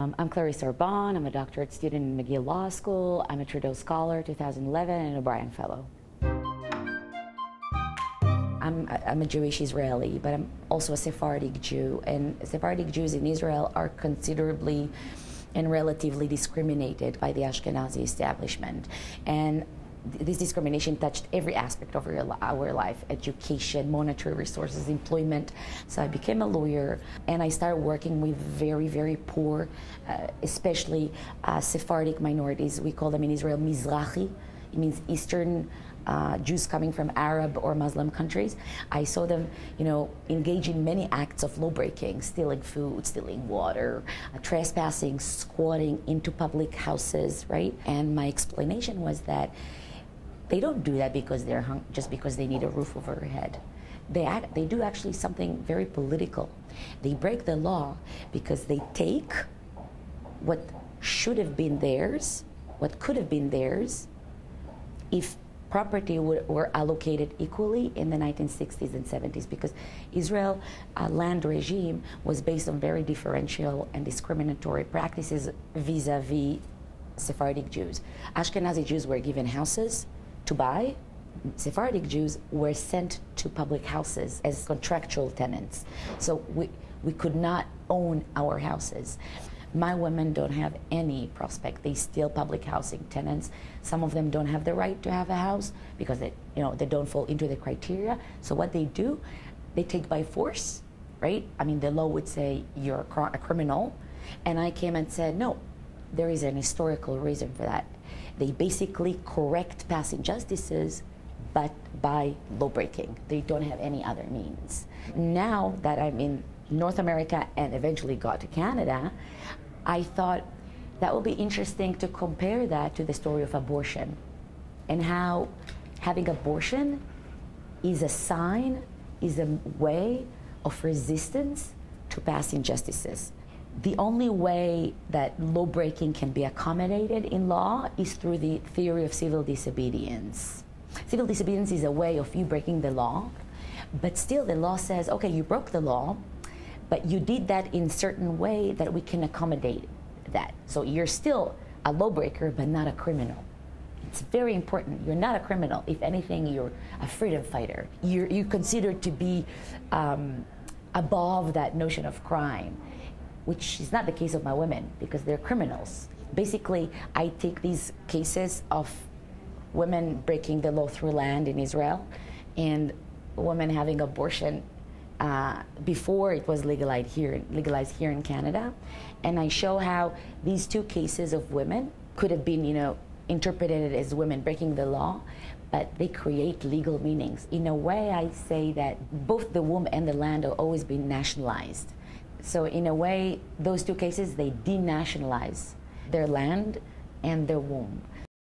I'm Claris Harbon. I'm a doctorate student in McGill Law School. I'm a Trudeau Scholar 2011 and a O'Brien Fellow. I'm a Jewish Israeli, but I'm also a Sephardic Jew. And Sephardic Jews in Israel are considerably and relatively discriminated by the Ashkenazi establishment. And this discrimination touched every aspect of our life: education, monetary resources, employment. So I became a lawyer, and I started working with very, very poor, especially Sephardic minorities. We call them in Israel Mizrahi. It means Eastern Jews coming from Arab or Muslim countries. I saw them, engage in many acts of law-breaking, stealing food, stealing water, trespassing, squatting into public houses, right? And my explanation was that they don't do that because they're just because they need a roof over their head. They do actually something very political. They break the law because they take what should have been theirs, what could have been theirs, if property were allocated equally in the 1960s and 70s, because Israel land regime was based on very differential and discriminatory practices vis-a-vis Sephardic Jews. Ashkenazi Jews were given houses to buy. Sephardic Jews were sent to public houses as contractual tenants. So we could not own our houses. My women don't have any prospect. They steal public housing tenants. Some of them don't have the right to have a house because they don't fall into the criteria. So what they do, they take by force, right? I mean, the law would say you're a criminal. And I came and said, no, there is an historical reason for that. They basically correct past injustices, but by law breaking. They don't have any other means. Now that I'm in North America and eventually got to Canada, I thought that would be interesting to compare that to the story of abortion and how having abortion is a sign, is a way of resistance to past injustices. The only way that law breaking can be accommodated in law is through the theory of civil disobedience. Civil disobedience is a way of you breaking the law, but still the law says, okay, you broke the law, but you did that in a certain way that we can accommodate that. So you're still a lawbreaker, but not a criminal. It's very important. You're not a criminal. If anything, you're a freedom fighter. You're considered to be above that notion of crime, which is not the case of my women because they're criminals. Basically, I take these cases of women breaking the law through land in Israel and women having abortion before it was legalized here in Canada, and I show how these two cases of women could have been, interpreted as women breaking the law, but they create legal meanings. In a way, I say that both the womb and the land have always been nationalized. So in a way, those two cases, they denationalize their land and their womb.